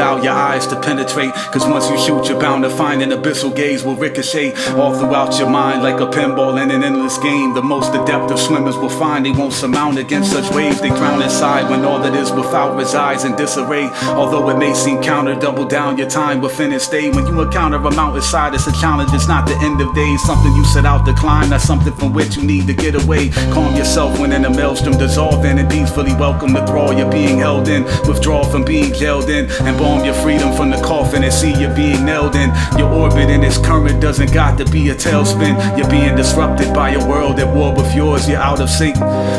allow your eyes to penetrate. Cause once you shoot, you're bound to find an abyssal gaze will ricochet all throughout your mind like a pinball in an endless game. The most adept of swimmers will find they won't surmount against such waves. They drown inside when all that is without resides in disarray. Although it may seem counter, double down your time within it stay. When you encounter a mountainside, it's a challenge, it's not the end of days. Something you set out to climb, that's something from which you need to get away. Calm yourself when in a maelstrom dissolving, and peacefully welcome the thrall you're being held in. Withdraw from being jailed in, embalm your freedom from the coffin and see you being nailed in. Your orbit in its current doesn't got to be a tailspin. You're being disrupted by a world at war with yours, you're out of sync.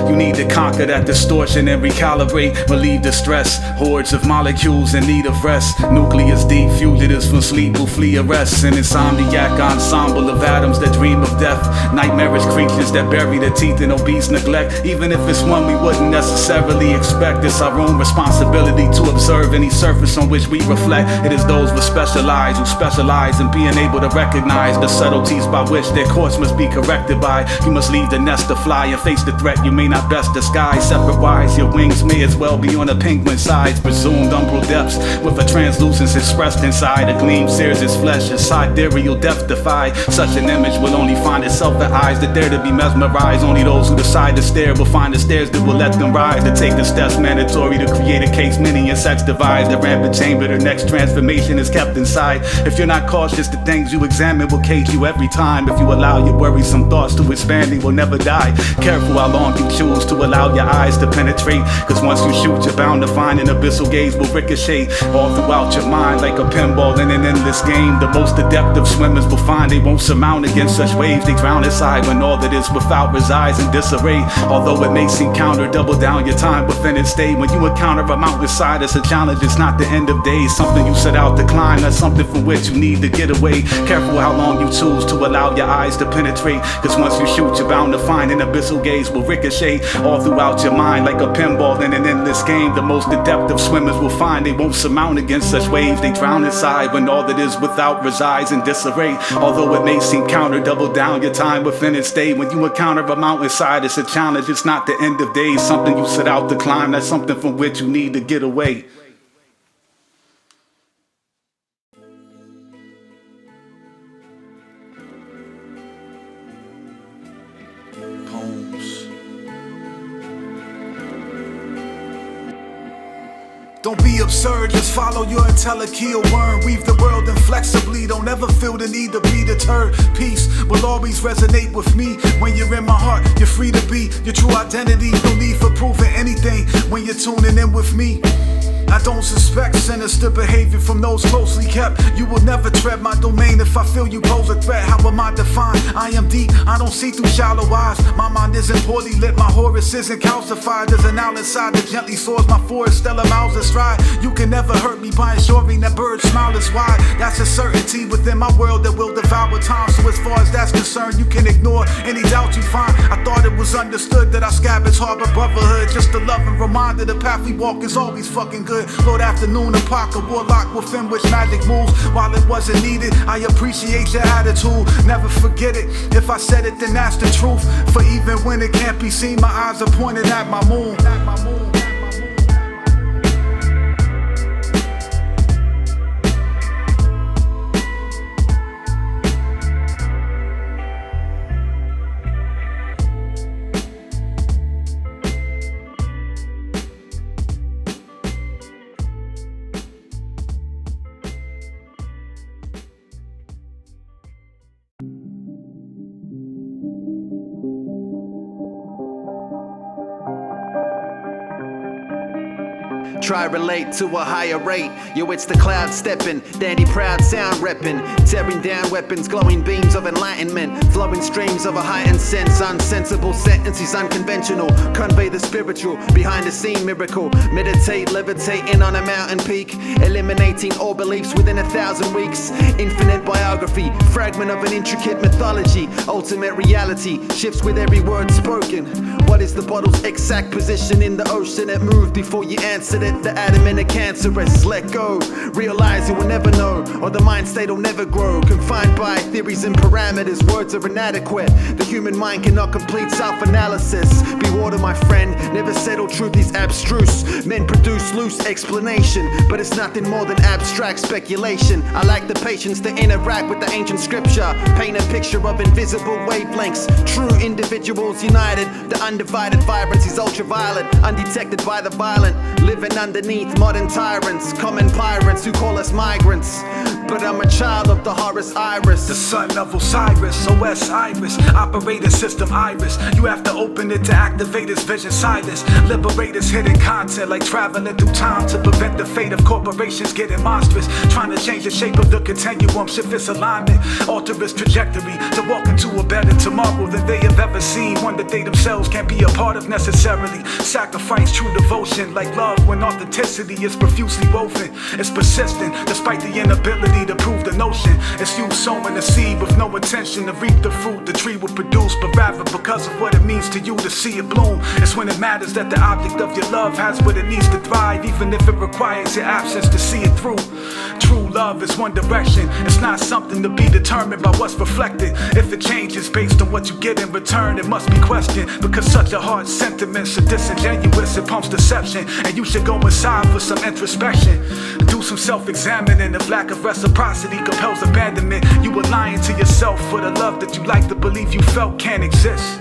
You need to conquer that distortion and recalibrate, relieve the stress. Hordes of molecules in need of rest. Nucleus deep, fugitives from sleep will flee arrests. An insomniac ensemble of atoms that dream of death. Nightmarish creatures that bury their teeth in obese neglect. Even if it's one we wouldn't necessarily expect, it's our own responsibility to observe any surface on which we reflect. It is those with specialized who specialize in being able to recognize the subtleties by which their course must be corrected by. You must leave the nest to fly and face the threat you may not best disguise. Separate wise, your wings may as well be on a penguin size. Presumed umbral depths with a translucence expressed inside. A gleam sears his flesh, his sidereal depth defy. Such an image will only find itself in eyes that dare to be mesmerized. Only those who decide to stare will find the stairs that will let them rise. To take the steps mandatory to create a case many insects devise. The rampant chamber, their next transformation is kept inside. If you're not cautious, the things you examine will cage you every time. If you allow your worrisome thoughts to expand, they will never die. Careful how long you choose to allow your eyes to penetrate. Cause once you shoot, you're bound to find an abyssal gaze will ricochet all throughout your mind like a pinball in an endless game. The most adept of swimmers will find they won't surmount against such waves. They drown inside when all that is without resides in disarray. Although it may seem counter, double down your time within it stay. When you encounter a mountainside, it's a challenge, it's not the end of days. Something you set out to climb, that's something from which you need to get away. Careful how long you choose to allow your eyes to penetrate. Cause once you shoot, you're bound to find an abyssal gaze will ricochet all throughout your mind like a pinball in an endless game. The most adept of swimmers will find they won't surmount against such waves. They drown inside when all that is without resides in disarray. Although it may seem counter, double down your time within it stay. When you encounter a mountainside, it's a challenge, it's not the end of days. Something you set out to climb, that's something from which you need to get away. Don't be absurd, just follow your intellectual worm. Weave the world inflexibly, don't ever feel the need to be deterred. Peace will always resonate with me. When you're in my heart, you're free to be your true identity. No need for proving anything when you're tuning in with me. I don't suspect sinister behavior from those closely kept. You will never tread my domain if I feel you pose a threat. How am I defined? I am deep, I don't see through shallow eyes. My mind isn't poorly lit, my Horus isn't calcified. There's an owl inside that gently soars my forest, stellar miles of stride. You can never hurt me by ensuring that bird's smile is wide. That's a certainty within my world that will devour time. So as far as that's concerned, you can ignore any doubt you find. I thought it was understood that our scabbards harbor brotherhood. Just a loving reminder the path we walk is always fucking good. Lord Afternoon, Apoca, warlock within which magic moves. While it wasn't needed, I appreciate your attitude. Never forget it, if I said it then that's the truth. For even when it can't be seen, my eyes are pointed at my moon. Try relate to a higher rate. Yo, it's the cloud stepping, dandy proud sound repping, tearing down weapons, glowing beams of enlightenment, flowing streams of a heightened sense, unsensible sentences, unconventional, convey the spiritual, behind the scene miracle, meditate, levitating on a mountain peak, eliminating all beliefs within 1,000 weeks, infinite biography, fragment of an intricate mythology. Ultimate reality shifts with every word spoken. What is the bottle's exact position in the ocean? It moved before you answered it. The atom in a cancerous. Let go. Realize you will never know, or the mind state will never grow. Confined by theories and parameters, words are inadequate. The human mind cannot complete self-analysis. Be water, my friend. Never settle truth is abstruse. Men produce loose explanation, but it's nothing more than abstract speculation. I lack the patience to interact with the ancient scripture. Paint a picture of invisible wavelengths. True individuals united. The undivided vibrance is ultraviolet, undetected by the violent. Living underneath modern tyrants, common pirates who call us migrants. But I'm a child of the Horus Iris, the son of Osiris, OS Iris, operating system Iris. You have to open it to activate his vision silence. Liberate his hidden content like traveling through time to prevent the fate of corporations getting monstrous. Trying to change the shape of the continuum, shift its alignment, alter its trajectory to walk into a better tomorrow than they have ever seen. One that they themselves can't be a part of necessarily. Sacrifice true devotion like love when authenticity is profusely woven. It's persistent despite the inability to prove the notion. It's you sowing the seed with no intention to reap the fruit the tree will produce, but rather because of what it means to you to see it bloom. It's when it matters that the object of your love has what it needs to thrive, even if it requires your absence to see it through. True love is one direction. It's not something to be determined by what's reflected. If it changes based on what you get in return, it must be questioned, because such a hard sentiment so disingenuous, it pumps deception. And you should go inside for some introspection. Do some self-examining. If lack of reciprocity compels abandonment, you are lying to yourself, for the love that you like to believe you felt can't exist.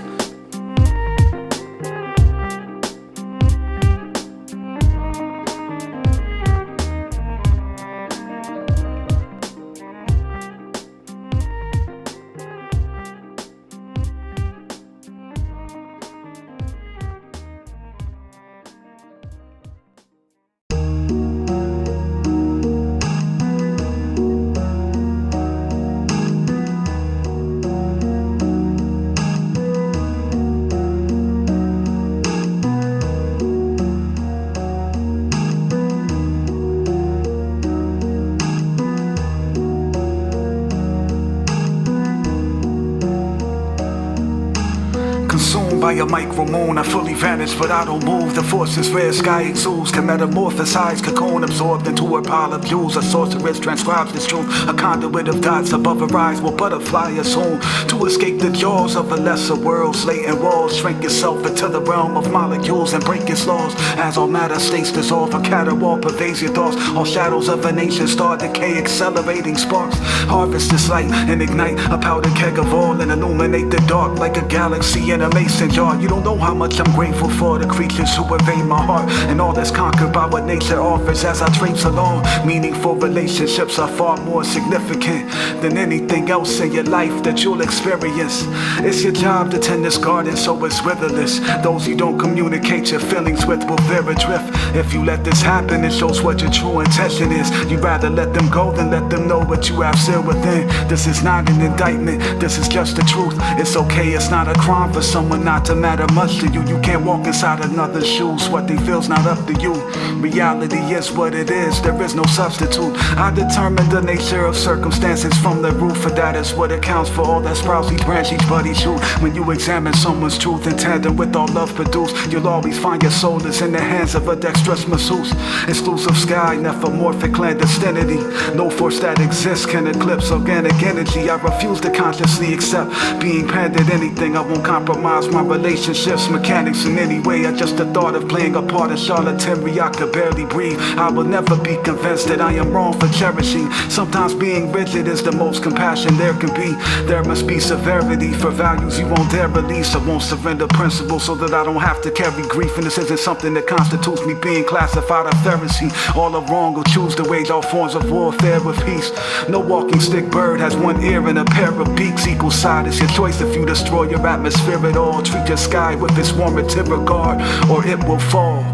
Consumed by a micro moon, I fully vanish, but I don't move. The forces red sky exudes, can metamorphosize, cocoon absorbed into her polypules. A sorceress transcribes this truth, a conduit of dots above her eyes will butterfly assume to escape the jaws of a lesser world. Latent walls shrink itself into the realm of molecules and break its laws. As all matter states dissolve, a caterwaul pervades your thoughts. All shadows of an ancient star decay, accelerating sparks. Harvest this light and ignite a powder keg of oil and illuminate the dark like a galaxy in a mason jar. You don't know how much I'm grateful for the creatures who invade my heart, and all that's conquered by what nature offers as I traipse along. Meaningful relationships are far more significant than anything else in your life that you'll experience. It's your job to tend this garden so it's witherless. Those you don't communicate your feelings with will veer adrift. If you let this happen, it shows what your true intention is. You'd rather let them go than let them know what you have still within. This is not an indictment, this is just the truth. It's okay, it's not a crime for someone not to matter much to you. You can't walk inside another's shoes, what they feel's not up to you. Reality is what it is, there is no substitute. I determine the nature of circumstances from the roof, for that is what accounts for all that sprouts each branch, each buddy shoot. When you examine someone's truth in tandem with all love produced, you'll always find your soul is in the hands of a dexterous masseuse. Exclusive sky, nephomorphic clandestinity. No force that exists can eclipse organic energy. I refuse to consciously accept being pandered anything. I won't compromise my relationships, mechanics in any way. Just the thought of playing a part in charlatanry, I could barely breathe. I will never be convinced that I am wrong for cherishing. Sometimes being rigid is the most compassion there can be. There must be severity for values you won't dare release. I won't surrender principles so that I don't have to carry grief. And this isn't something that constitutes me being classified a Pharisee. All are wrong will choose to wage all forms of warfare with peace. No walking stick bird has one ear and a pair of beaks. Equal side, it's your choice if you destroy your atmosphere at all. Treat your sky with its warranted regard, or it will fall.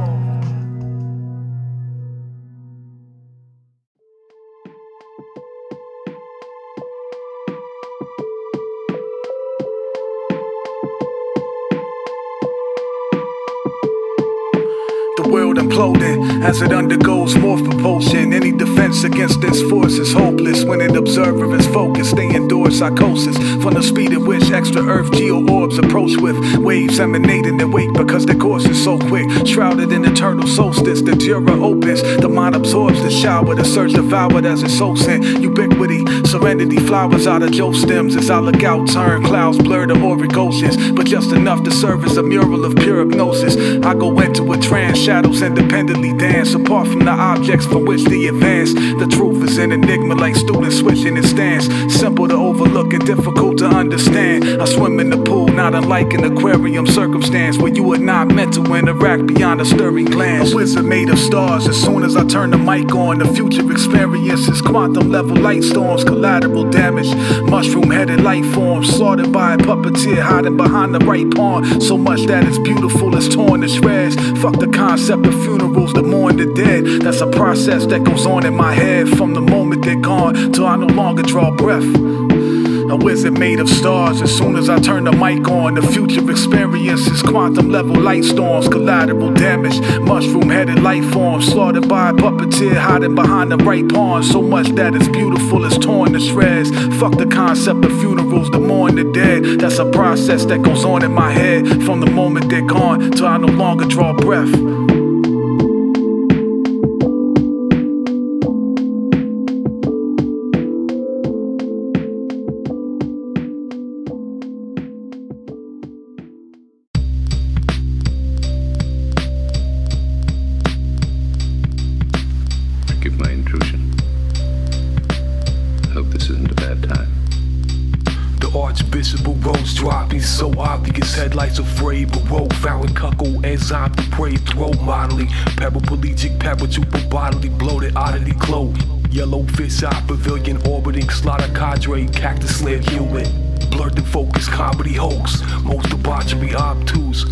The world world imploding as it undergoes morph propulsion. Any defense against this force is hopeless when an observer is focused. They endure psychosis from the speed at which extra Earth geo-orbs approach with waves emanating their wake because their course is so quick. Shrouded in eternal solstice, the Jura opens. The mind absorbs the shower, the surge devoured as it soaks in. Ubiquity, serenity flowers out of Joe stems as I look out, turn clouds blur the auric oceans, but just enough to serve as a mural of pure hypnosis. I go into a trance, shadows independently dance apart from the objects for which they advance. The truth is an enigma like students switching in stance. Simple to overlook and difficult to understand. I swim in the pool, not unlike an aquarium circumstance where you are not meant to interact beyond a stirring glance. A wizard made of stars. As soon as I turn the mic on, the future experiences quantum level light storms, collateral damage, mushroom headed life forms slaughtered by a puppeteer hiding behind the right pawn. So much that it's beautiful is torn to shreds. Fuck the concept of funerals to mourn the dead. That's a process that goes on in my head from the moment they're gone till I no longer draw breath. A wizard made of stars. As soon as I turn the mic on, the future experiences quantum level light storms, collateral damage, mushroom headed life forms slaughtered by a puppeteer hiding behind the right pawn. So much that it's beautiful is torn to shreds. Fuck the concept of funerals to mourn the dead. That's a process that goes on in my head from the moment they're gone till I no longer draw breath. Forgive my intrusion. Hope this isn't a bad time. The Archbishop of Rose dropping so obvious, headlights afraid, but road found cuckle, enzyme to pray, throat modeling, paraplegic, paratrooper bodily, bloated oddity, clothes, yellow fish eye pavilion orbiting, slaughter cadre, cactus land human, blurred and focused comedy hoax, most debauchery obtuse.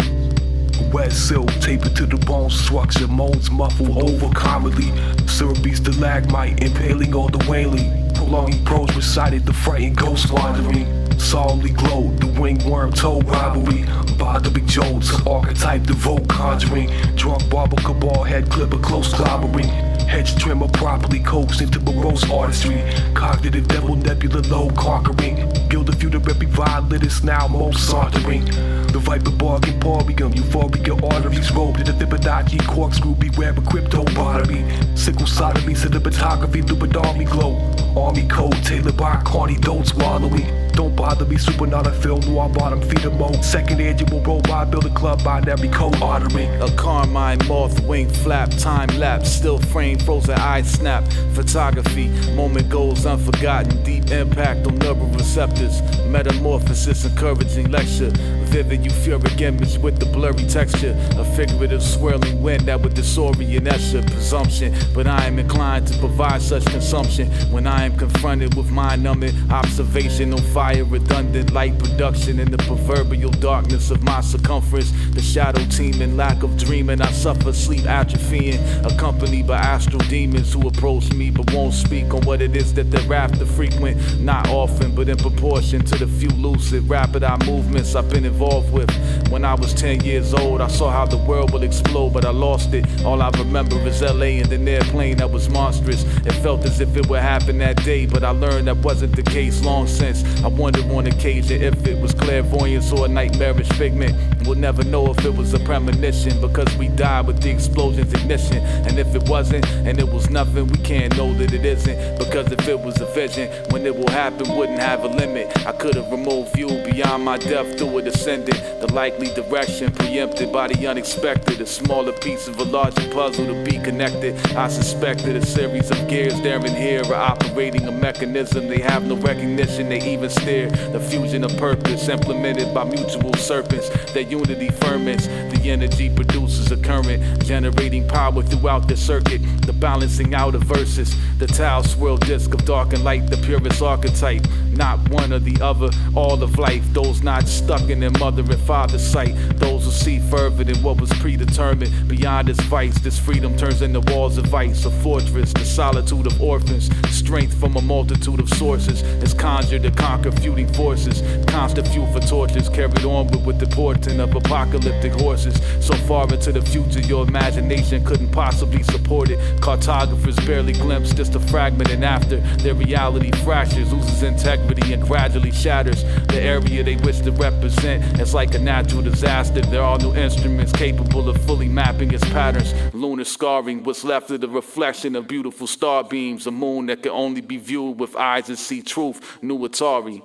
Wet silk, tapered to the bone structure, moans muffled over comedy. Syrupy stalagmite, impaling all the wailing. Prolonging prose recited the frightened ghost wandering. Solemnly glowed, the winged worm told robbery. Bothering Jones, archetype devote conjuring. Drunk barber cabal head clipper close clobbering. Hedge trimmer properly coaxed into morose artistry. Cognitive devil nebula low conquering. Guild a few the rep violinist now most sauntering. The viper bargain porium, euphoria arteries robed in the Fibonacci corkscrew, beware of crypto bottomy. Sickle sodomy, cinematography, army glow. Army code, tailored by corny dotes wallowing. Don't bother me, supernova film, noir bottom, feeder mode. Second annual robot, build a club, binary code ordering. A carmine moth, wing flap, time lapse, still frame, frozen eye snap. Photography, moment goes unforgotten, deep impact on neural receptors. Metamorphosis, encouraging lecture. Vivid euphoric image with the blurry texture. A figurative swirling wind that would disorient Escher presumption. But I am inclined to provide such consumption when I am confronted with mind-numbing observation on fire, redundant light production in the proverbial darkness of my circumference. The shadow teeming, lack of dreaming, I suffer sleep atrophying, accompanied by astral demons who approach me but won't speak on what it is that they're after frequent. Not often, but in proportion to the few lucid, rapid eye movements I've been involved with. When I was 10 years old, I saw how the world will explode, but I lost it. All I remember is LA and an airplane that was monstrous. It felt as if it would happen that day, but I learned that wasn't the case long since. I wondered on occasion if it was clairvoyance or a nightmarish figment. We'll never know if it was a premonition, because we died with the explosion's ignition. And if it wasn't, and it was nothing, we can't know that it isn't, because if it was a vision, when it will happen wouldn't have a limit. I could have removed view beyond my depth through a descendant, the likely direction preempted by the unexpected, a smaller piece of a larger puzzle to be connected. I suspected a series of gears there and here are operating a mechanism. They have no recognition, they even stare. The fusion of purpose implemented by mutual serpents. Their unity ferments, the energy produces a current, generating power throughout the circuit. The balancing out of verses, the tile swirl disc of dark and light, the purest archetype. not one or the other. All of life, those not stuck in their mother and father's sight, those who see further than what was predetermined. Beyond this vice, this freedom turns into walls of ice, a fortress, the solitude of orphans, strength from a multitude of sources is conjured to conquer feuding forces, constant fuel for torches carried onward with the portent of apocalyptic horses. So far into the future your imagination couldn't possibly support it. Cartographers barely glimpse just a fragment, and after their reality fractures, loses integrity and gradually shatters the area they wish to represent. It's like a natural disaster. There are no instruments capable of fully mapping its patterns. Lunar scarring, what's left of the reflection of beautiful star beams, a moon that can only be viewed with eyes that see truth. New Atari.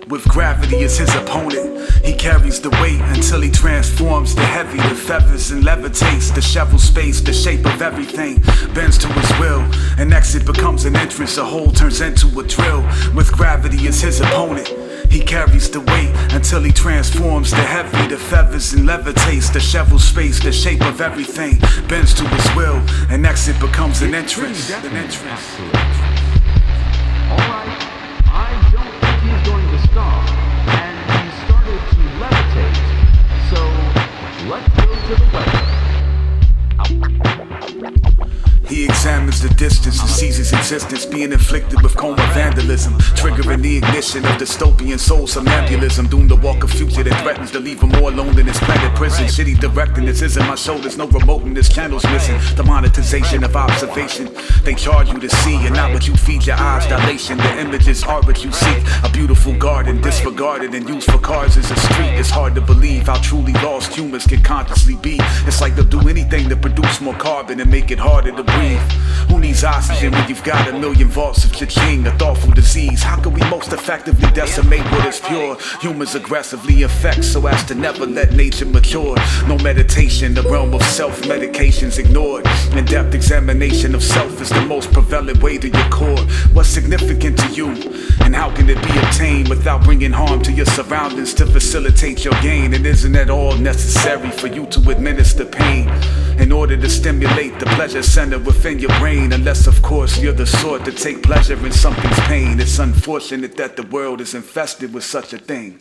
With gravity as his opponent, he carries the weight until he transforms the heavy to feathers and levitates. The shovel space, the shape of everything bends to his will. An exit becomes an entrance, a hole turns into a drill. With gravity as his opponent, he carries the weight until he transforms the heavy to feathers and levitates. The shovel space, the shape of everything bends to his will. An exit becomes an entrance. Alright, I don't think he's going to stop, and he started to levitate, so let's go to the weather. He examines the distance and sees his existence being inflicted with coma vandalism, triggering the ignition of dystopian soul somnambulism, doomed to walk a future that threatens to leave him more alone than his planet prison. Shitty directing, this isn't my show, there's no remote and this channel's missing. The monetization of observation, they charge you to see, and not what you feed your eyes, dilation. The images are what you seek, a beautiful garden disregarded and used for cars as a street. It's hard to believe how truly lost humans can consciously be. It's like they'll do anything to produce more carbon and make it harder to breathe. Who needs oxygen when you've got a million vaults of eczein, a thoughtful disease? How can we most effectively decimate what is pure? Humans aggressively infect so as to never let nature mature. No meditation, the realm of self-medication's ignored. In-depth examination of self is the most prevalent way to your core. What's significant to you, and how can it be obtained without bringing harm to your surroundings to facilitate your gain? It isn't at all necessary for you to administer pain in order to stimulate the pleasure center within your brain, unless of course you're the sort to take pleasure in something's pain. It's unfortunate that the world is infested with such a thing.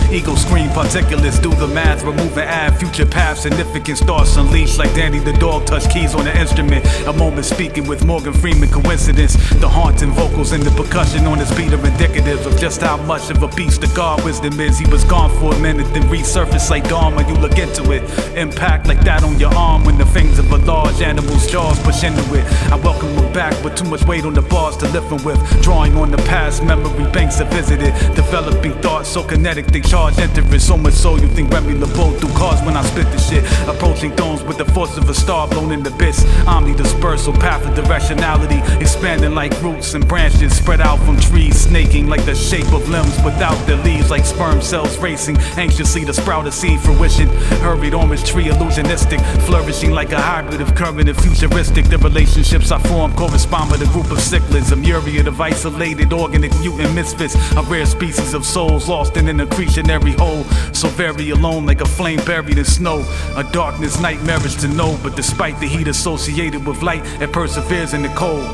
Ego screen particulates, do the math, remove and add future paths, significance thoughts unleashed like Danny the dog touch keys on the instrument. A moment speaking with Morgan Freeman, coincidence. The haunting vocals and the percussion on his beat are indicative of just how much of a beast the God wisdom is. He was gone for a minute, then resurfaced like dawn when you look into it. Impact like that on your arm when the fangs of a large animal's jaws push into it. I welcome him back with too much weight on the bars to lift him with. Drawing on the past memory banks I visited, developing thoughts so kinetic they charge interest. So much so you think Remy LeBeau through cars when I spit the shit. Approaching thrones with the force of a star blown in the bits. Omni-dispersal, path of directionality, expanding like roots and branches spread out from trees, snaking like the shape of limbs without their leaves, like sperm cells racing anxiously to sprout a seed fruition. Hurried orange tree illusionistic, flourishing like a hybrid of current and futuristic. The relationships I form correspond with a group of cichlids, a myriad of isolated organic mutant misfits, a rare species of souls lost in an accretionary hole, so very alone like a flame buried in snow. A darkness nightmarish to know, but despite the heat associated with light, it perseveres in the cold.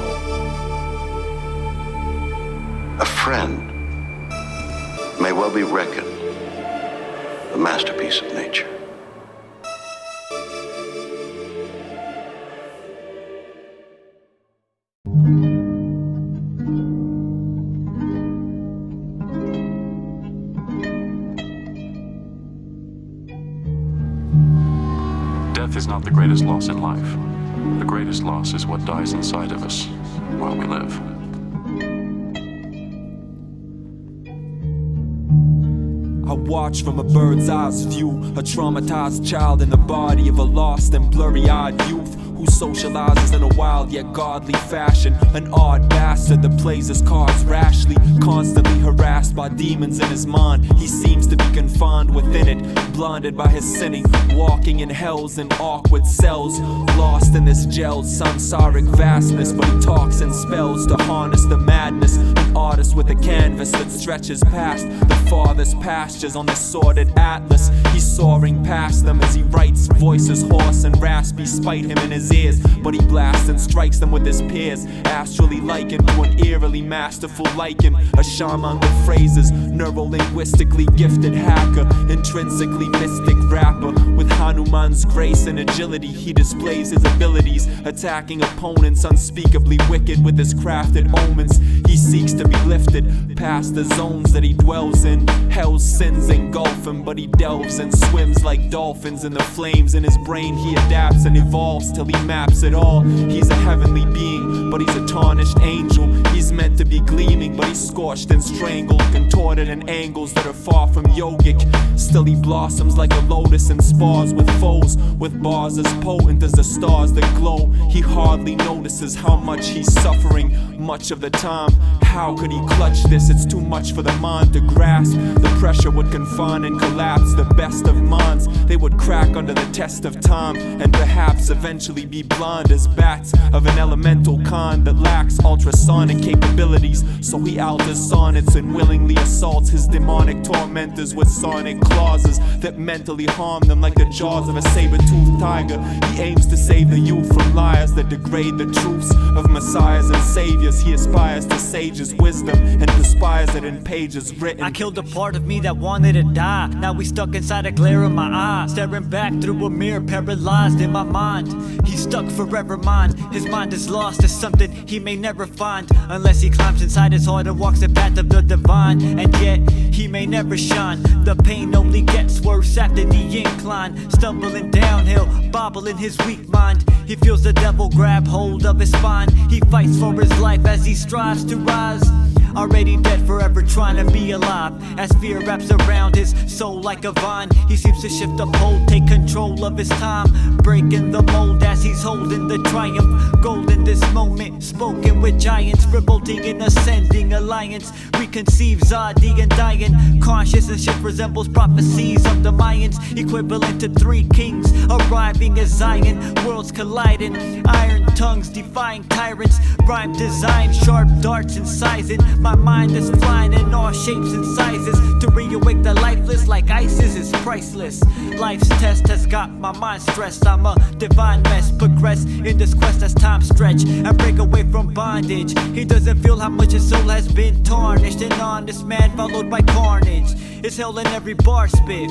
A friend may well be reckoned a masterpiece of nature. Death is not the greatest loss in life. The greatest loss is what dies inside of us while we live. I watch from a bird's eye's view. A traumatized child in the body of a lost and blurry-eyed youth who socializes in a wild yet godly fashion. An odd bastard that plays his cards rashly, constantly harassed by demons in his mind. He seems to be confined within it, blinded by his sinning, walking in hells and awkward cells, lost in this gel's samsaric vastness. But he talks in spells to harness the madness. An artist with a canvas that stretches past the farthest pastures on the sordid atlas. He's soaring past them as he writes, voices hoarse and raspy spite him in his ears, but he blasts and strikes them with his peers, astrally likened to an eerily masterful lichen. A shaman with phrases, neuro-linguistically gifted hacker, intrinsically mystic rapper. With Hanuman's grace and agility, he displays his abilities, attacking opponents unspeakably wicked with his crafted omens. He seeks to be lifted past the zones that he dwells in. Hell's sins engulf him, but he delves and swims like dolphins in the flames. In his brain he adapts and evolves till he maps it all. He's a heavenly being, but he's a tarnished angel. He's meant to be gleaming, but he's scorched and strangled, contorted in angles that are far from yogic. Still he blossoms like a lotus and spars with foes, with bars as potent as the stars that glow. He hardly notices how much he's suffering much of the time. How could he clutch this? It's too much for the mind to grasp. The pressure would confine and collapse the best of minds. They would crack under the test of time, and perhaps eventually be blind as bats of an elemental kind that lacks ultrasonic capabilities. So he alters sonnets and willingly assaults his demonic tormentors with sonic clauses that mentally harm them like the jaws of a saber-toothed tiger. He aims to save the youth from liars that degrade the truths of messiahs and saviors. He aspires to sages' wisdom and despises it in pages written. I killed a part of me that wanted to die. Now we stuck inside a glare of my eye, staring back through a mirror, paralyzed in my mind. He's stuck forever mine. His mind is lost to something he may never find, unless he climbs inside his heart and walks the path of the divine. And yet he may never shine. The pain only gets worse after the incline. Stumbling downhill, bobbling his weak mind. He feels the devil grab hold of his spine. He fights for his life as he strives to rise. Already dead, forever trying to be alive. As fear wraps around his soul like a vine, he seems to shift the pole, take control of his time, breaking the mold as he's holding the triumph. Gold in this moment, spoken with giants, revolting in ascending alliance. Reconceive zodd and dying. Conscious and shit resembles prophecies of the Mayans, equivalent to 3 kings arriving as Zion. Worlds colliding, iron tongues defying tyrants. Rhyme design, sharp darts incising. My mind is flying in all shapes and sizes. To reawake the lifeless like ISIS is priceless. Life's test has got my mind stressed. I'm a divine mess, progress in this quest as time stretch and break away from bondage. He doesn't feel how much his soul has been tarnished. An honest man followed by carnage. It's hell in every bar spit.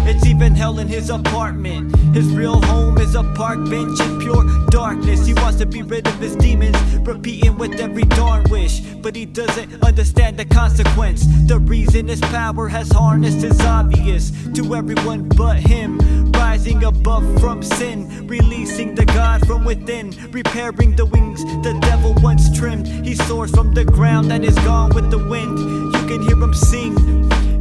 It's even hell in his apartment. His real home is a park bench in pure darkness. He wants to be rid of his demons, repeating with every darn wish, but he doesn't understand the consequence. The reason his power has harnessed is obvious to everyone but him. Rising above from sin, releasing the God from within, repairing the wings the devil once trimmed. He soars from the ground that is gone with the wind. You can hear him sing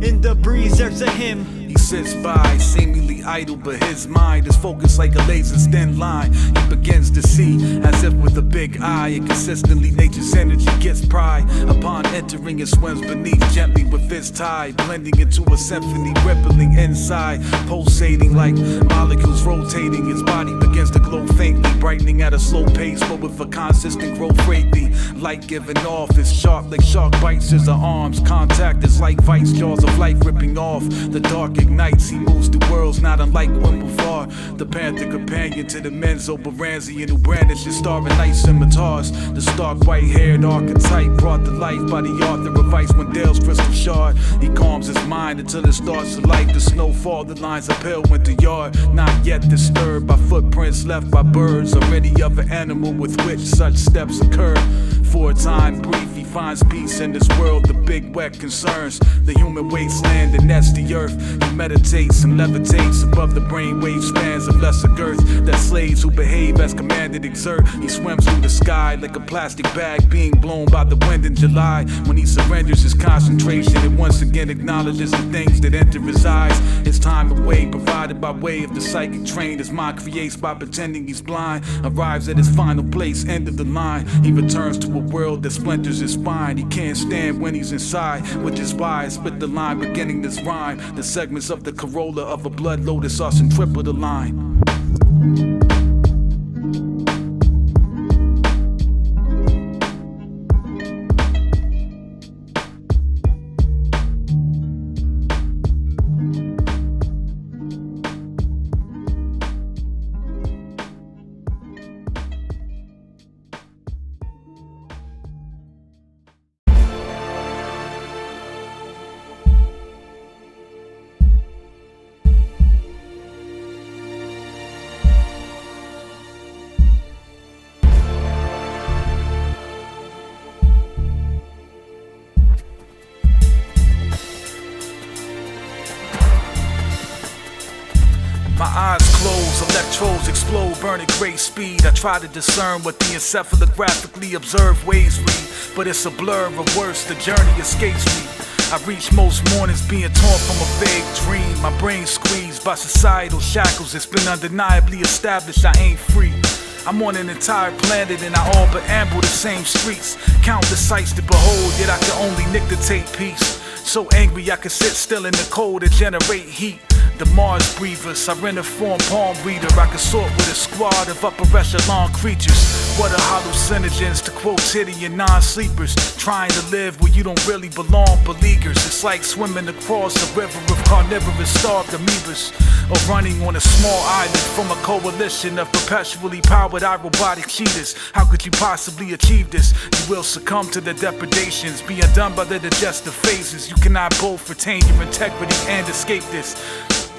in the breeze, there's a hymn. He sits by, seemingly idle, but his mind is focused like a laser thin line. He begins to see, as if with a big eye, and consistently nature's energy gets pride. Upon entering, it swims beneath gently with its tide, blending into a symphony, rippling inside, pulsating like molecules rotating. His body begins to glow faintly, brightening at a slow pace, but with a consistent growth rate. The light giving off is sharp like shark bites. His arms contact is like vice jaws of life ripping off. The dark ignites, he moves through worlds not unlike one before. The panther companion to the Menzo Baranzian who brandishes starry night scimitars. The stark white-haired archetype brought to life by the author of Ice Wendell's crystal shard. He calms his mind until it starts to light the snowfall that lines a pale winter yard. Not yet disturbed by footprints left by birds or any other animal with which such steps occur. For a time brief, he finds peace in this world. The big wet concerns the human wasteland, and that's the earth. He meditates and levitates above the brainwave spans of lesser girth that slaves who behave as commanded exert. He swims through the sky like a plastic bag being blown by the wind in July. When he surrenders his concentration, it once again acknowledges the things that enter his eyes. His time away, provided by way of the psychic train his mind creates by pretending he's blind, arrives at his final place, end of the line. He returns to a world that splinters his spine. He can't stand when he's inside, which is why I split the line beginning this rhyme. The segments of the corolla of a blood lotus are centripetal the line. My eyes close, electrodes explode, burn at great speed. I try to discern what the encephalographically observed waves read, but it's a blur, or worse, the journey escapes me. I reach most mornings being torn from a vague dream. My brain squeezed by societal shackles. It's been undeniably established I ain't free. I'm on an entire planet and I all but amble the same streets. Countless sights to behold, yet I can only nictate peace. So angry I can sit still in the cold and generate heat. The Mars breathers, I rent a form palm reader. I consort with a squad of upper echelon creatures. What are hallucinogens to quotidian non-sleepers? Trying to live where you don't really belong, beleaguers. It's like swimming across a river of carnivorous starved amoebas, or running on a small island from a coalition of perpetually powered iRobotic cheetahs. How could you possibly achieve this? You will succumb to the depredations, be undone by the digestive phases. You cannot both retain your integrity and escape this.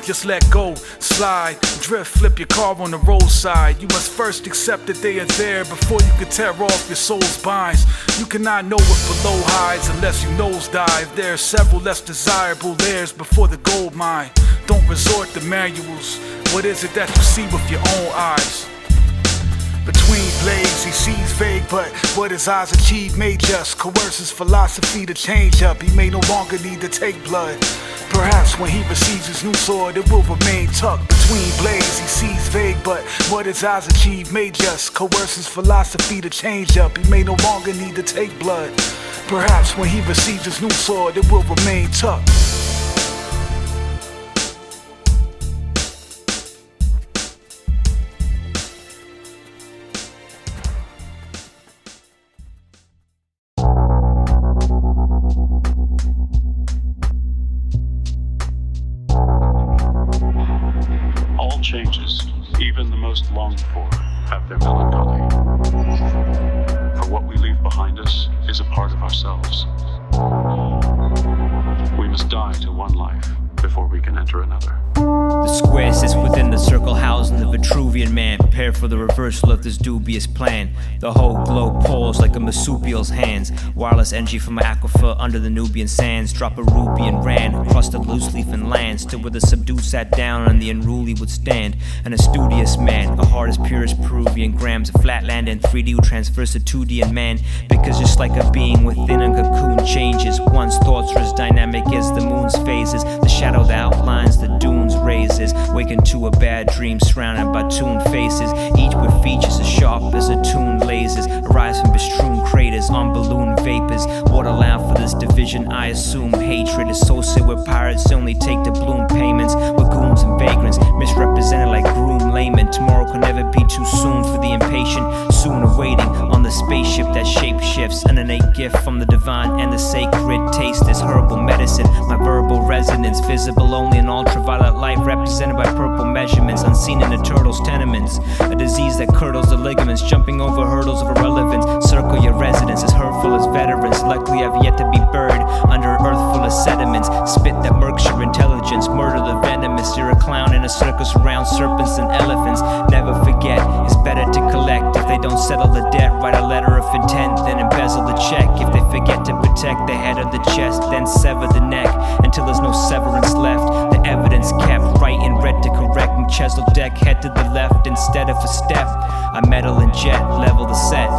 Just let go, slide, drift, flip your car on the roadside. You must first accept that they are there before you can tear off your soul's binds. You cannot know what below hides unless you nosedive. There are several less desirable layers before the gold mine. Don't resort to manuals. What is it that you see with your own eyes? Between blades he sees vague, but what his eyes achieve may just coerce his philosophy to change up. He may no longer need to take blood. Perhaps when he receives his new sword, it will remain tucked between blades. He sees vague, but what his eyes achieve may just coerce his philosophy to change up. He may no longer need to take blood. Perhaps when he receives his new sword, it will remain tucked. Changes, even the most longed for, have their melancholy. For what we leave behind us is a part of ourselves. We must die to one life before we can enter another. The square sits within the circle housing the Vitruvian man. Prepare for the reversal of this dubious plan. The whole globe pulls like a marsupial's hands. Wireless energy from an aquifer under the Nubian sands. Drop a ruby and ran across the loose leaf and lands to where the subdued sat down and the unruly would stand. An studious man, a heart as pure as Peruvian grams of flatland and 3D who transfers to 2D and man. Because just like a being within a cocoon changes, one's thoughts are as dynamic as the moon's phases. The shadow that outlines the dunes raises, waking to a bad dream surrounded by tuned faces, each with features as sharp as a tuned lasers, arise from bestrewn craters on balloon vapors. What allowed for this division? I assume hatred associated with pirates only take the bloom payments, with goons and vagrants misrepresented like groom laymen. Tomorrow can never be too soon for the impatient, soon awaiting on the spaceship that shape shifts. An innate gift from the divine and the sacred. Taste this herbal medicine, my verbal resonance, visible only in ultraviolet light, represented by purple measurements, unseen in the turtle's tenements. A disease that curdles the ligaments, jumping over hurdles of irrelevance. Circle your residence as hurtful as veterans. Luckily I've yet to be buried under an earth full of sediments. Spit that murks your intelligence, murder the venomous. venomous. You're a clown in a circus around serpents and elephants. Never forget, it's better to collect. If they don't settle the debt, write a letter of intent, then embezzle the check. If they forget to protect the head of the chest, then sever the neck until there's no severance left. The evidence kept right in red to correct. Chiseled deck, head to the left instead of a step. I metal and jet, level the set.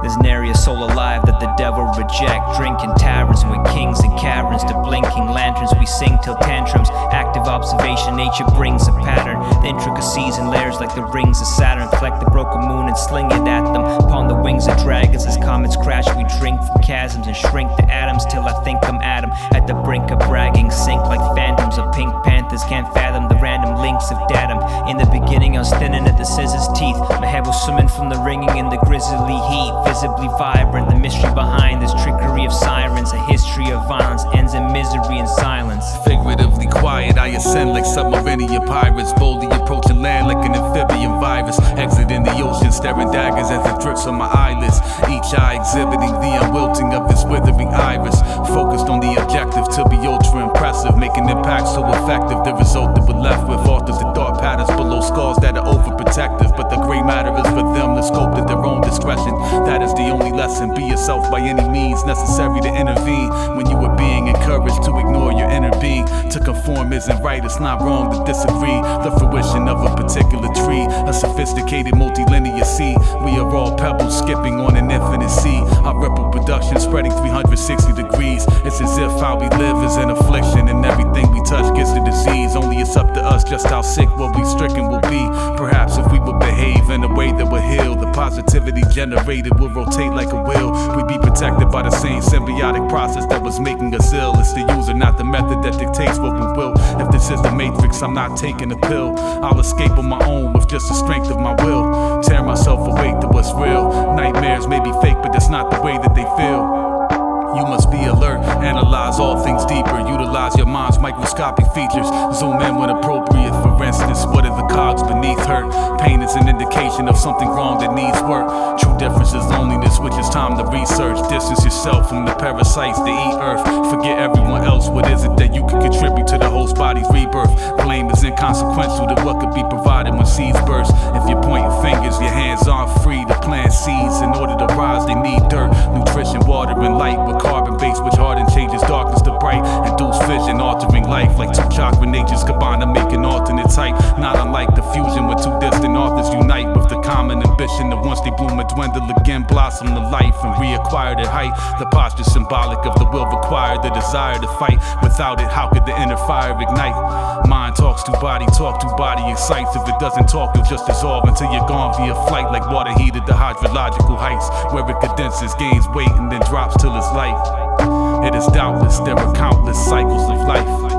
There's nary a soul alive that the devil reject. Drinking taverns with kings and caverns, to blinking lanterns we sing till tantrums. Active observation, nature brings a pattern. The intricacies and layers like the rings of Saturn. Collect the broken moon and sling it at them. Upon the wings of dragons as comets crash, we drink from chasms and shrink the atoms till I think I'm Adam. At the brink of bragging, sink like phantoms of pink panthers. Can't fathom the random links of datum. In the beginning I was thinning at the scissor's teeth. My head was swimming from the ringing in the grisly heat. Visibly vibrant, the mystery behind this trickery of sirens. A history of violence ends in misery and silence. Figuratively quiet, I ascend like submarinian pirates, boldly approaching land like an amphibian virus. Exiting the ocean, staring daggers as it drips on my eyelids. Each eye exhibiting the unwilting of its withering iris. Focused on the objective to be ultra impressive, making impact so effective. The result that we're left with alters the thought patterns below scars that are overprotective. But the gray matter is for them to scope at their own discretion. That is the only lesson. Be yourself by any means necessary to intervene. When you are being encouraged to ignore your inner being. To conform isn't right, it's not wrong to disagree. The fruition of a particular tree, a sophisticated multilinear sea. We are all pebbles skipping on an infinite sea. Our ripple production spreading 360 degrees. It's as if how we live is an affliction, and everything we touch gets the disease. Only it's up to us just how sick what we stricken will be. Perhaps if we would behave in a way that will heal, the positivity generated will rotate like a wheel. We'd be protected by the same symbiotic process that was making us ill. It's the user, not the method, that dictates what we will. If this is the matrix, I'm not taking a pill. I'll escape on my own with just the strength of my will. Tear myself awake to what's real. Nightmares may be fake, but that's not the way that they feel. You must be alert, analyze all things deeper. Utilize your mind's microscopic features. Zoom in when appropriate. For instance, what are the cogs beneath hurt? Pain is an indication of something wrong that needs work. True difference is loneliness, which is time to research. Distance yourself from the parasites that eat earth. Forget everyone else, what is it that you can contribute to the host body's rebirth? Blame is inconsequential to what could be provided when seeds burst. If you're pointing fingers, your hands aren't free to plant seeds. In order to rise, they need dirt, nutrition, water, and light. With carbon base which harden changes darkness to bright. Induce vision, altering life like two chakra natures combine to make an alternate type. Not unlike the fusion when two distant authors unite with the common ambition that once they bloom and dwindle again, blossom to life and reacquire their height. The posture symbolic of the will required, the desire to fight. Without it, how could the inner fire ignite? Mind talks to body excites. If it doesn't talk, you'll just dissolve until you're gone via flight, like water heated to hydrological heights, where it condenses, gains weight, and then drops till it's light. It is doubtless there are countless cycles of life.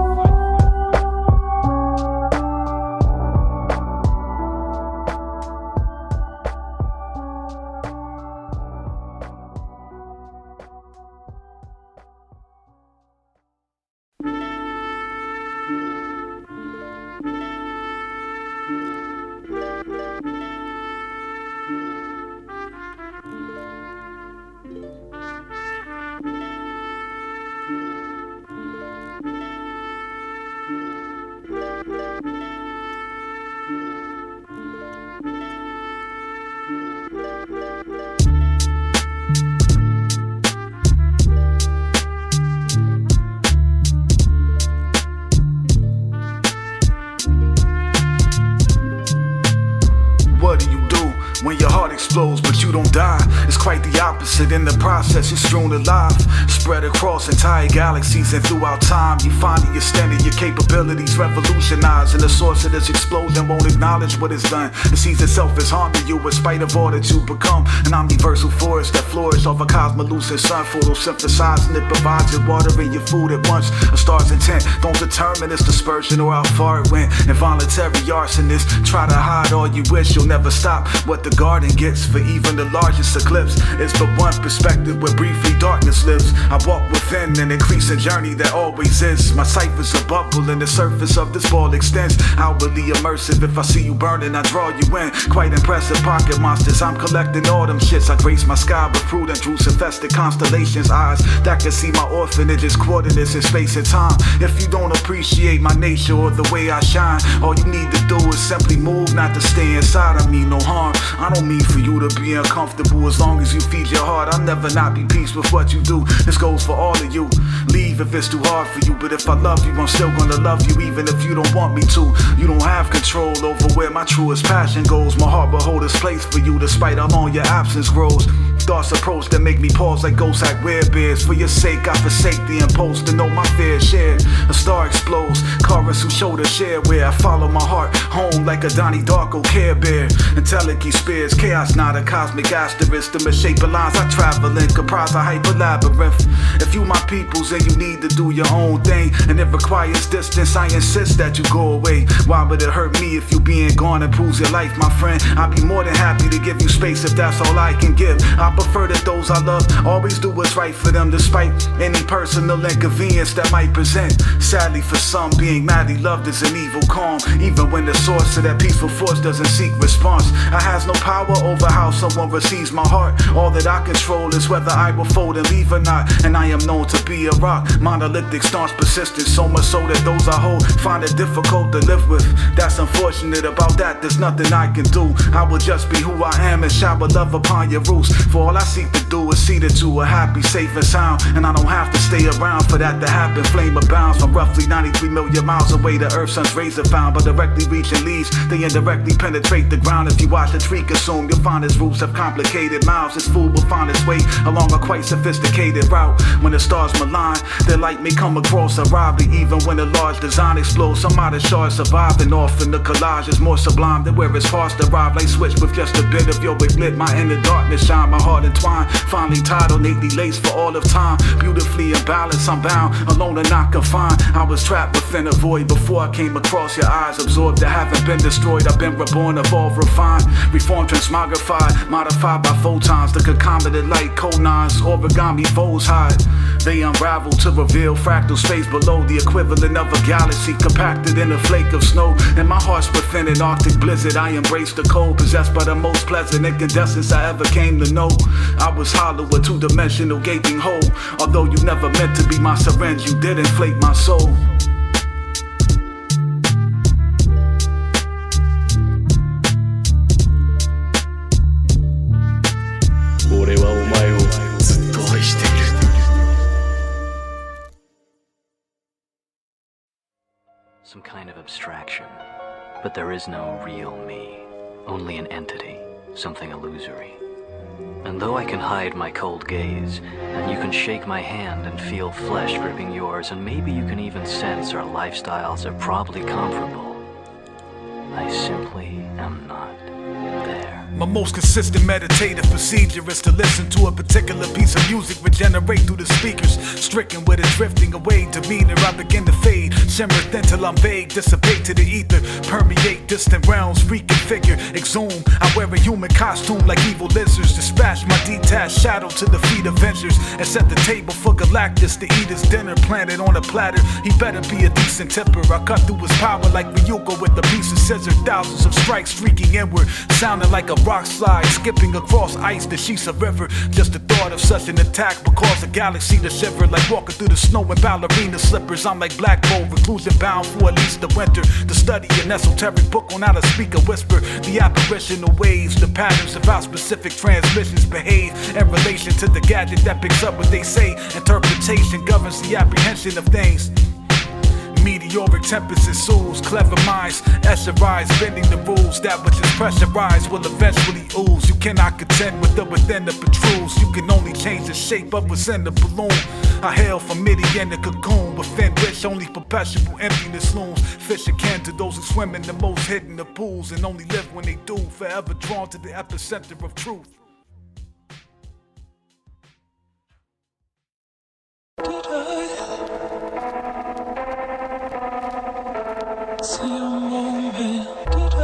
When your heart explodes but you don't die, it's quite the opposite. In the process, you're strewn alive, spread across entire galaxies and throughout time. You finally extended your capabilities, revolutionized, and the source of this explosion won't acknowledge what it's done. It sees itself as harming you in spite of all that you become. An omniversal forest that flourish off a cosmolucent sun, photosynthesizing it provides your water and your food at once. A star's intent don't determine its dispersion or how far it went. Involuntary arsonists try to hide all you wish, you'll never stop what the garden gets. For even the largest eclipse, it's but one perspective where briefly darkness lives. I walk with within an increasing journey that always is. My cipher's a bubble and the surface of this ball extends. Outwardly immersive, if I see you burning, I draw you in. Quite impressive pocket monsters, I'm collecting all them shits. I grace my sky with prudent truths, infested constellations. Eyes that can see my orphanage's coordinates in space and time. If you don't appreciate my nature or the way I shine, all you need to do is simply move, not to stay inside. I mean no harm, I don't mean for you to be uncomfortable. As long as you feed your heart, I'll never not be peace with what you do. This goes for all of you. Leave if it's too hard for you, but if I love you, I'm still gonna love you even if you don't want me to. You don't have control over where my truest passion goes. My heart will hold its place for you despite how long your absence grows. Thoughts approach that make me pause like ghosts at werebeards. For your sake, I forsake the impulse to know my fair share. A star explodes, chorus who shoulder share where I follow my heart home like a Donnie Darko Care Bear. Intelligence spears, chaos not a cosmic asterisk. The misshapen lines I travel in comprise a hyper labyrinth. If you my peoples, then you need to do your own thing, and it requires distance. I insist that you go away. Why would it hurt me if you being gone improves your life, my friend? I'd be more than happy to give you space if that's all I can give. I prefer that those I love always do what's right for them, despite any personal inconvenience that might present. Sadly for some, being madly loved is an evil calm, even when the source of that peaceful force doesn't seek response. I has no power over how someone receives my heart. All that I control is whether I will fold and leave or not, and I am known to be a rock, monolithic, staunch, persistent, so much so that those I hold find it difficult to live with. That's unfortunate. About that, there's nothing I can do. I will just be who I am and shower love upon your roots. For all I seek to do is see that you are happy, safe and sound, and I don't have to stay around for that to happen. Flame abounds from roughly 93 million miles away. The earth's sun's rays are found by directly reaching leaves. They indirectly penetrate the ground. If you watch the tree consume, you'll find its roots have complicated mouths. Its food will find its way along a quite sophisticated route. When the stars malign, their light may come across arrively. Even when a large design explodes, some out of shards surviving. Often the collage is more sublime than where its parts derive. Like switch with just a bit of your wick lit. My inner darkness shine, my heart entwined. Finally tied, innately laced for all of time. Beautifully in balance, I'm bound, alone and not confined. I was trapped within a void before I came across your eyes. Absorbed, that haven't been destroyed. I've been reborn, evolved, refined, reformed, transmogrified, modified by photons. The concomitant light, conons, origami foes hide. They unravel to reveal fractal space below, the equivalent of a galaxy compacted in a flake of snow. And my heart's within an arctic blizzard. I embrace the cold, possessed by the most pleasant incandescence I ever came to know. I was hollow, a two-dimensional gaping hole. Although you never meant to be my syringe, you did inflate my soul. Some kind of abstraction, but there is no real me, only an entity, something illusory. And though I can hide my cold gaze, and you can shake my hand and feel flesh gripping yours, and maybe you can even sense our lifestyles are probably comparable, I simply am not there. My most consistent meditative procedure is to listen to a particular piece of music regenerate through the speakers. Stricken with it drifting away, demeanor I begin to fade. Shimmer thin till I'm vague, dissipate to the ether. Permeate distant realms, reconfigure, exhume. I wear a human costume like evil lizards. Dispatch my detached shadow to the feet of ventures, and set the table for Galactus to eat his dinner. Planted on a platter, he better be a decent tipper. I cut through his power like Ryuko with a piece of scissor. Thousands of strikes streaking inward, sounding like a rock slide, skipping across ice to sheets of river. Just the thought of such an attack would cause a galaxy to shiver. Like walking through the snow in ballerina slippers. I'm like Black Bolt, reclusion bound for at least the winter, to study an esoteric book on how to speak a whisper. The apparitional waves, the patterns of how specific transmissions behave in relation to the gadget that picks up what they say. Interpretation governs the apprehension of things. Meteoric tempest ensues, clever minds esserize, bending the rules. That which is pressurized will eventually ooze. You cannot contend with the within that protrudes. You can only change the shape of what's in the balloon. I hail from Midian, the cocoon, within which only perpetual emptiness looms. Fish akin to those who swim in the most hidden of pools, and only live when they do, forever drawn to the epicenter of truth. Did I see a moment? Did I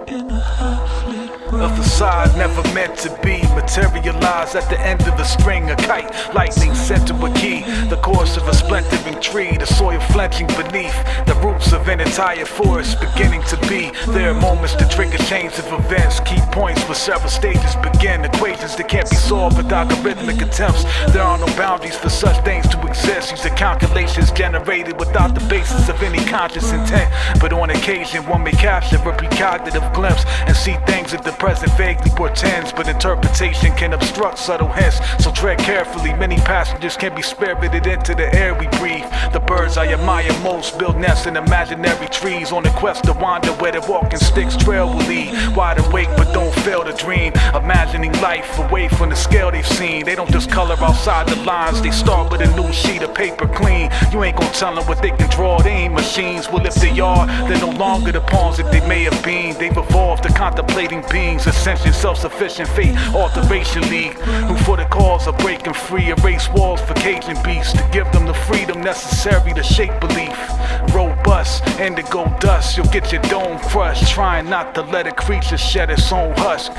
in a half-lit world? outside, never meant to be. Materialized at the end of a string, a kite, lightning sent to a key. The course of a splintering tree, the soil flinching beneath. The roots of an entire forest beginning to be. There are moments to trigger chains of events. Key points where several stages begin. Equations that can't be solved with algorithmic attempts. There are no boundaries for such things to exist. Use the calculations generated without the basis of any conscious intent. But on occasion one may capture a precognitive glimpse and see things that the present vaguely portends. But interpretation can obstruct subtle hints, so tread carefully. Many passengers can be spirited into the air we breathe. The birds I admire most build nests in imaginary trees, on a quest to wander where the walking sticks trail will lead. Wide awake but don't fail to dream, imagining life away from the scale they've seen. They don't just color outside the lines, they start with a new sheet of paper clean. You ain't gon' tell them what they can draw, they ain't machines. Well, if they are, they're no longer the pawns that they may have been. They've evolved to contemplating beings, ascension, self-sufficient fate, alteration league, who for the cause of breaking free, erase walls for caging beasts, to give them the freedom necessary to shape belief. Robust, indigo dust, you'll get your dome crushed, trying not to let a creature shed its own husk.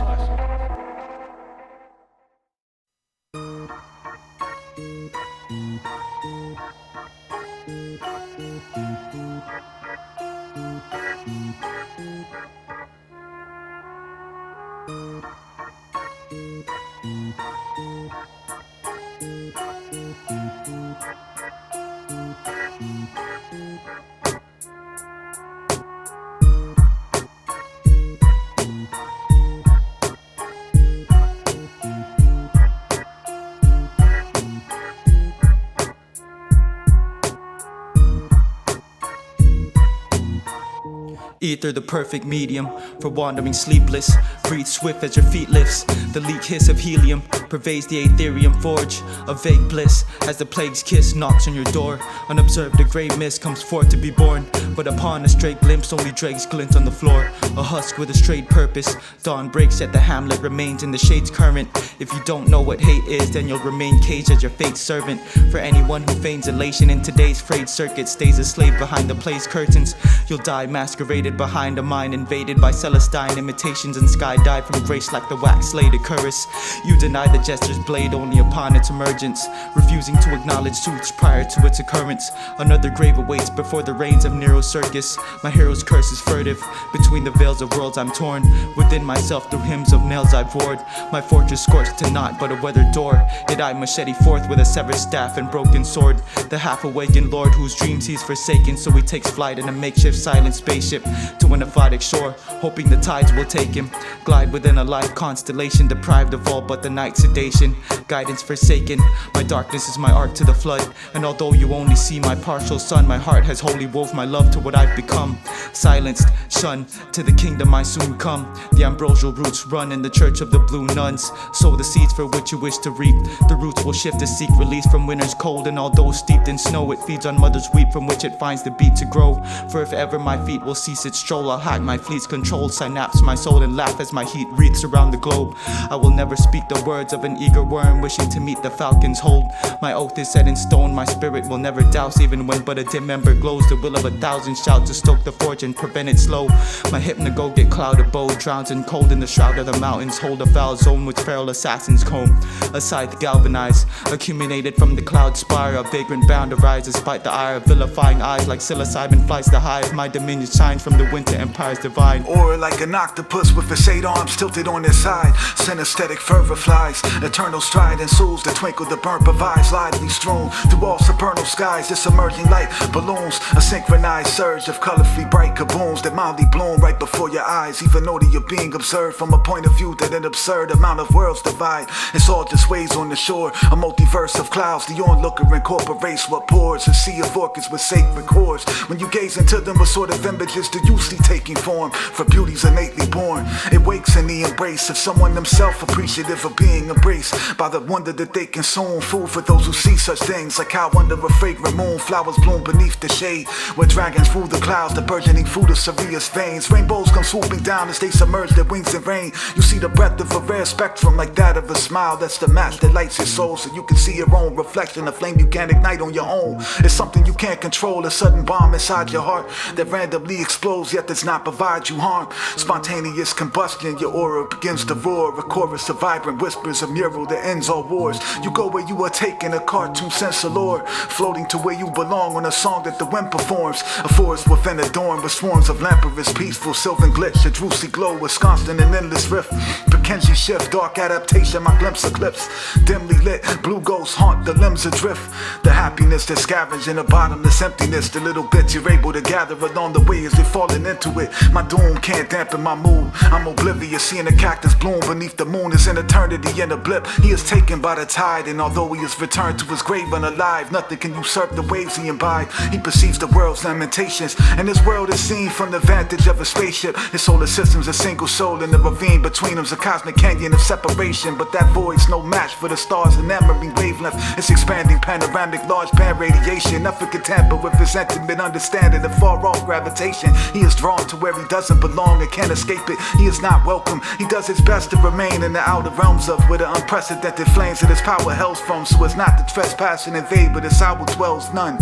Ether, the perfect medium for wandering sleepless. Breathe swift as your feet lifts. The leak hiss of helium pervades the Aetherium forge. A vague bliss as the plague's kiss knocks on your door. Unobserved, a grey mist comes forth to be born. But upon a straight glimpse, only dregs glint on the floor. A husk with a straight purpose. Dawn breaks yet the hamlet remains in the shade's current. If you don't know what hate is, then you'll remain caged as your fate's servant. For anyone who feigns elation in today's frayed circuit, stays a slave behind the play's curtains. You'll die masqueraded behind a mind invaded by Celestine imitations and skydive from grace like the wax slate Aquarius. You deny the jester's blade only upon its emergence, refusing to acknowledge truths prior to its occurrence. Another grave awaits before the reigns of Nero's circus. My hero's curse is furtive. Between the veils of worlds I'm torn. Within myself through hymns of nails I've roared. My fortress scorched to naught but a weathered door. Yet I machete forth with a severed staff and broken sword. The half-awakened lord whose dreams he's forsaken, so he takes flight in a makeshift silent spaceship to an aquatic shore, hoping the tides will take him. Glide within a life constellation, deprived of all but the night sedation. Guidance forsaken, my darkness is my arc to the flood. And although you only see my partial sun, my heart has wholly wove my love to what I've become. Silenced, shunned, to the kingdom I soon come. The ambrosial roots run in the church of the blue nuns. Sow the seeds for which you wish to reap. The roots will shift to seek release from winter's cold. And although steeped in snow, it feeds on mother's wheat from which it finds the beat to grow. For if ever my feet will cease its stroll, I'll hack my fleet's control, synapse my soul and laugh as my heat wreaths around the globe. I will never speak the words of an eager worm wishing to meet the falcon's hold. My oath is set in stone, my spirit will never douse, even when but a dim ember glows. The will of 1,000 shouts to stoke the forge and prevent it slow. My hypnagogic cloud abode drowns in cold in the shroud of the mountains. Hold a foul zone with feral assassins comb. A scythe galvanized, accumulated from the cloud spire. A vagrant bound arises despite the ire of vilifying eyes. Like psilocybin flies the hive, my dominion shines from the winter empire's divine. Or like an octopus with its 8 arms tilted on its side. Synesthetic fervor flies, eternal stride ensues. The twinkle the burnt provides, lively strewn through all supernal skies. This emerging light balloons, a synchronized surge of colorfully bright kaboons that mildly bloom right before your eyes. Even though you're being observed from a point of view that an absurd amount of worlds divide. It's all just waves on the shore, a multiverse of clouds. The onlooker incorporates what pours, a sea of orchids with sacred chords. When you gaze into them, what sort of images do you see taking form? For beauty's innately born, it wakes in the embrace of someone themselves appreciative of being embraced by the wonder that they consume. Food for those who see such things, like how under a fragrant moon flowers bloom beneath the shade, where dragons rule the clouds, the burgeoning fruit of Sirius veins. Rainbows come swooping down as they submerge their wings in rain. You see the breadth of a rare spectrum, like that of a smile. That's the match that lights your soul, so you can see your own reflection, a flame you can't ignite on your own. It's something you can't control, a sudden bomb inside your heart that randomly explodes, yet does not provide you harm. Spontaneous combustion, your aura begins to roar, a chorus of vibrant whispers, a mural that ends all wars. You go where you are taken, a cartoon sense of lore, floating to where you belong on a song that the wind performs. A forest within adorned with swarms of lamprous, peaceful sylvan glitch, a drucy glow, ensconced in an endless rift. Mackenzie shift, dark adaptation, my glimpse eclipse, dimly lit, blue ghosts haunt the limbs adrift. The happiness that scavenge in a bottomless emptiness, the little bits you're able to gather along the way as they're falling into it. My doom can't dampen my mood, I'm oblivious, seeing a cactus bloom beneath the moon is an eternity in a blip. He is taken by the tide, and although he is returned to his grave unalive, nothing can usurp the waves he imbibed. He perceives the world's lamentations, and this world is seen from the vantage of a spaceship. His solar system's a single soul, and the ravine between them's a cosmic canyon of separation. But that void's no match for the stars' enamoring wavelength. It's expanding panoramic large band radiation. Nothing can tamper with his intimate understanding of far-off gravitation. He is drawn to where he doesn't belong and can't escape it. He is not welcome. He does his best to remain in the outer realms of where the unprecedented flames of his power hails from, so as not to trespass and invade, but his hour dwells none.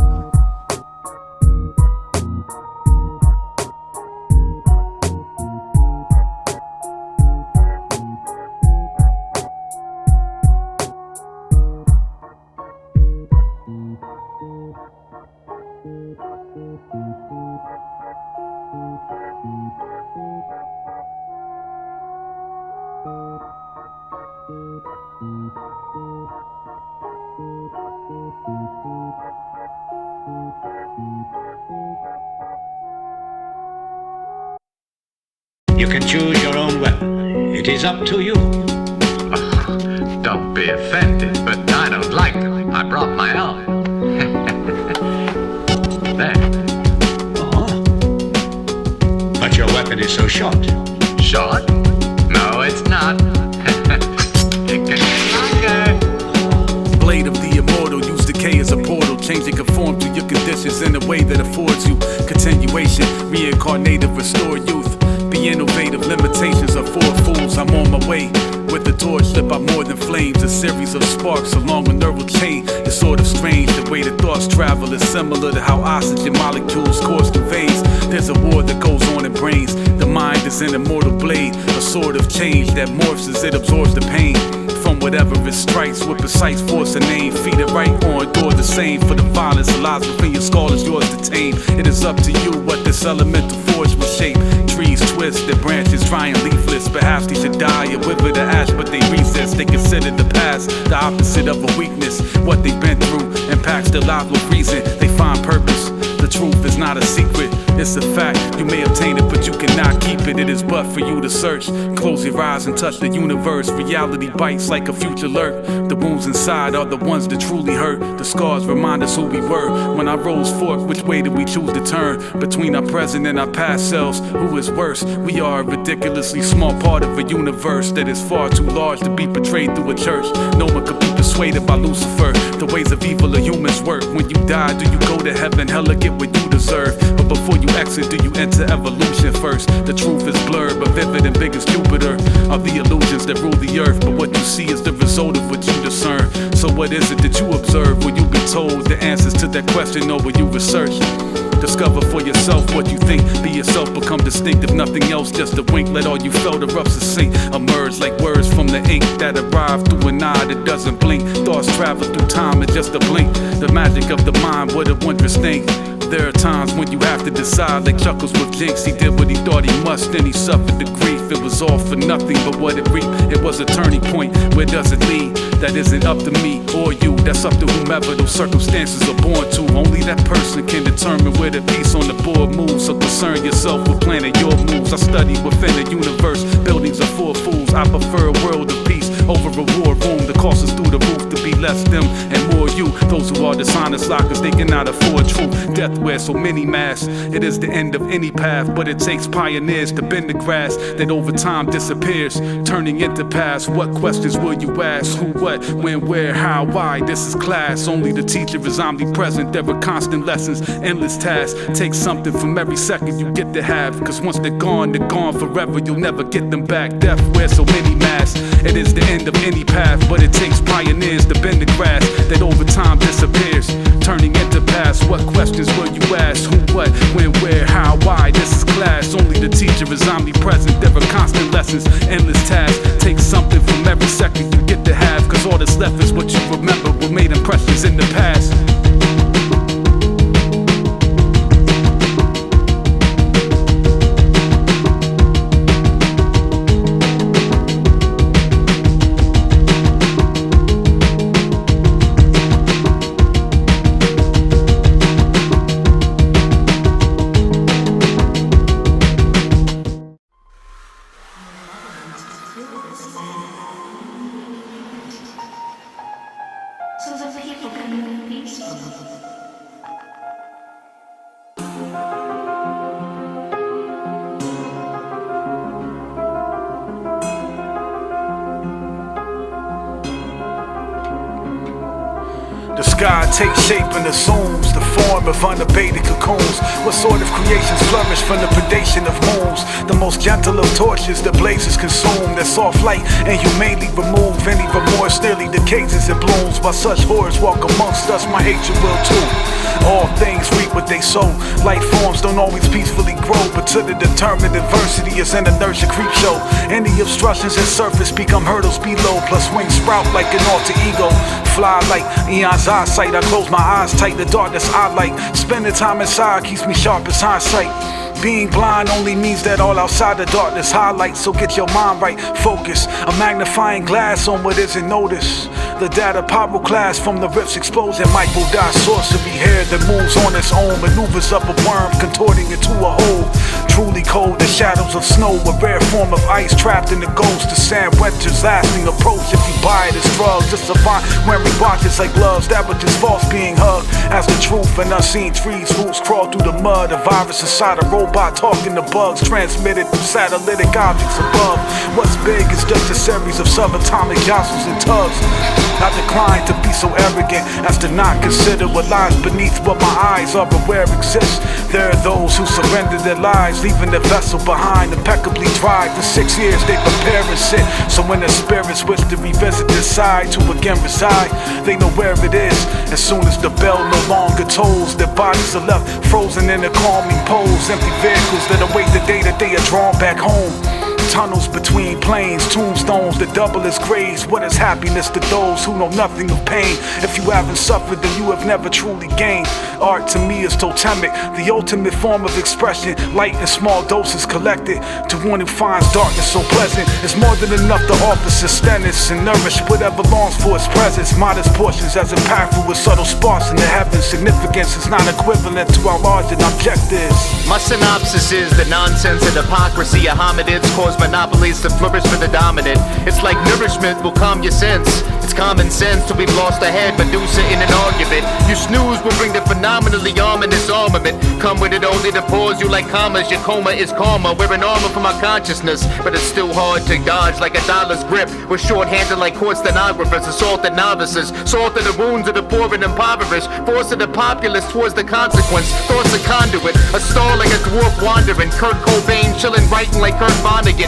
You can choose your own weapon. It is up to you. Don't be offended, but I don't like them. I brought my own. There. Oh. But your weapon is so short. Short? No, it's not. It can be longer. Blade of the immortal, use decay as a portal, change and conform to your conditions in a way that affords you continuation, reincarnated, restore youth. Be innovative, limitations are for fools. I'm on my way with the torch lit by more than flames. A series of sparks along a neural chain. It's sort of strange the way the thoughts travel is similar to how oxygen molecules course through veins. There's a war that goes on in brains. The mind is an immortal blade, a sword of change that morphs as it absorbs the pain from whatever it strikes with precise force and aim. Feed it right on, door the same. For the violence that lies within your skull is yours to tame. It is up to you what this elemental force will shape. Trees twist, their branches dry and leafless. Perhaps they should die or wither to ash, but they resist. They consider the past the opposite of a weakness. What they've been through impacts their lives with reason. They find purpose. The truth is not a secret, it's a fact. You may obtain it, but you cannot keep it. It is but for you to search. Close your eyes and touch the universe. Reality bites like a future lurk. The wounds inside are the ones that truly hurt. The scars remind us who we were. When our roads fork, which way did we choose to turn? Between our present and our past selves, who is worse? We are a ridiculously small part of a universe that is far too large to be portrayed through a church. No one could be persuaded by Lucifer. The ways of evil of humans work. When you die, do you go to heaven? Hell or get what you deserve? But before you exit, do you enter evolution first? The truth is blurred, but vivid and big as Jupiter are the illusions that rule the earth. But what you see is the result of what you discern. So what is it that you observe? Will you be told the answers to that question, or will you research? Discover for yourself what you think. Be yourself, become distinct. If nothing else, just a wink. Let all you felt erupt succinct. Emerge like words from the ink that arrive through an eye that doesn't blink. Thoughts travel through time in just a blink. The magic of the mind, what a wondrous thing. There are times when you have to decide, like Chuckles with Jinx. He did what he thought he must, then he suffered the grief. It was all for nothing, but what it reaped, it was a turning point. Where does it lead? That isn't up to me or you. That's up to whomever those circumstances are born to. Only that person can determine where the piece on the board moves. So concern yourself with planning your moves. I study within the universe. Buildings are full of fools. I prefer a world of peace over a war room. The cost is through the roof to be less them and more you. Those who are dishonest lockers, they cannot afford truth. Death wears so many masks. It is the end of any path, but it takes pioneers to bend the grass that over time disappears, turning into past. What questions will you ask? Who, what, when, where, how, why? This is class. Only the teacher is omnipresent. There are constant lessons, endless tasks. Take something from every second you get to have, cause once they're gone forever. You'll never get them back. Death wears so many masks. It is the end of any path, but it takes pioneers to bend the grass that over time disappears, turning into past. What questions will you ask? Who, what, when, where, how, why? This is class. Only the teacher is omnipresent. There are constant lessons, endless tasks. Take something from every second you get to have, cause all that's left is what you remember, what made impressions in the past. So the people can live peacefully. The sky takes shape and assumes the form of unabated cocoons. What sort of creations flourish from the predation of moons? The most gentle of torches, the blazes consume. Their soft light and humanely remove any remorse, nearly the cages and blooms. While such horrors walk amongst us, my hatred will too. All things reap what they sow. Life forms don't always peacefully grow, but to the determined adversity is an inertia creep show. Any obstructions in surface become hurdles below, plus wings sprout like an alter ego. Fly like eon's eyesight, I close my eyes tight, the darkness I like. Spending time inside keeps me sharp as hindsight. Being blind only means that all outside the darkness highlights, so get your mind right, focus. A magnifying glass on what isn't noticed. The data pyroclast from the rift's explosion might will die. Sorcery hair that moves on its own, maneuvers up a worm, contorting into a hole. Truly cold, the shadows of snow, a rare form of ice trapped in the ghost. The sand winter's lasting approach. If you buy it as drugs, just survive wearing watches like gloves. That which is false being hugged as the truth, and unseen trees, roots crawl through the mud. A virus inside a robot talking to bugs, transmitted through satellitic objects above. What's big is just a series of subatomic jostles and tugs. I decline to be so arrogant as to not consider what lies beneath what my eyes are aware exists. There are those who surrender their lives, leaving their vessel behind impeccably dry. For 6 years they prepare and sit, so when their spirits wish to revisit this side to again reside, they know where it is. As soon as the bell no longer tolls, their bodies are left frozen in their calming pose. Empty vehicles that await the day that they are drawn back home. Tunnels between planes, tombstones that double as graves. What is happiness to those who know nothing of pain? If you haven't suffered, then you have never truly gained. Art to me is totemic, the ultimate form of expression. Light in small doses collected. To one who finds darkness so pleasant, it's more than enough to offer sustenance and nourish whatever longs for its presence. Modest portions as impactful with subtle sparks in the heavens. Significance is not equivalent to our larger objectives. My synopsis is the nonsense and hypocrisy of hominids cause monopolies to flourish for the dominant. It's like nourishment will calm your sense. It's common sense till we've lost our head, Medusa in an argument. You snooze will bring the phenomenally ominous armament. Come with it only to pause you like commas. Your coma is karma. We're an armor from our consciousness, but it's still hard to dodge like a dollar's grip. We're short-handed like court stenographers, assaulted novices, salt of the wounds of the poor and impoverished, force of the populace towards the consequence. Thoughts a conduit, a star like a dwarf wandering. Kurt Cobain chilling, writing like Kurt Vonnegut.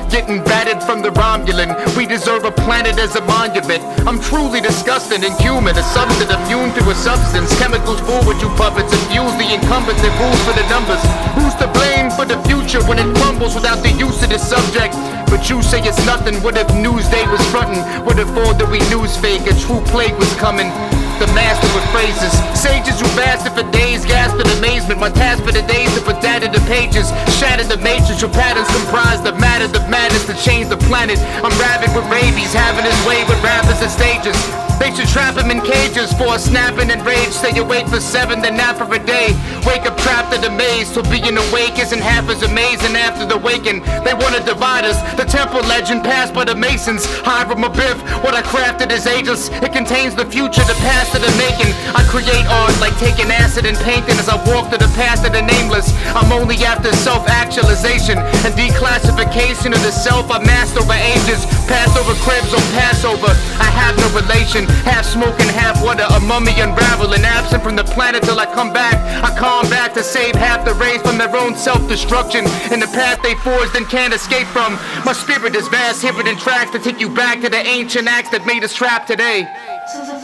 Getting battered from the Romulan. We deserve a planet as a monument. I'm truly disgusting and human, a substance immune to a substance. Chemicals fool with you puppets, infuse the incumbent that rules for the numbers. Who's to blame for the future when it crumbles without the use of the subject? But you say it's nothing. What if Newsday was frontin'? What if all that we news fake? A true plague was coming. The master with phrases, sages who fasted for days, gasped in amazement. My task for the days to put that in the pages, shatter the matrix. Your patterns comprise the matter, the madness to change the planet. I'm rabid with rabies, having his way with rappers and stages. They should trap him in cages for a snapping and rage. Stay awake for 7, then nap for a day. Wake up trapped after the maze. So being awake isn't half as amazing after the waking. They wanna divide us, the temple legend passed by the masons. Hiram Abiff, what I crafted is ageless. It contains the future, the past of the making. I create art like taking acid and painting as I walk to the path of the nameless. I'm only after self-actualization and declassification of the self I masked over ages. Passed over cribs on Passover. I have no relation, half smoking, half water, a mummy unraveling, absent from the planet till I come back. I come back to save half the race from their own self-destruction in the path they forged and can't escape from. My spirit is vast, hidden in tracks to take you back to the ancient acts that made us trapped today. So the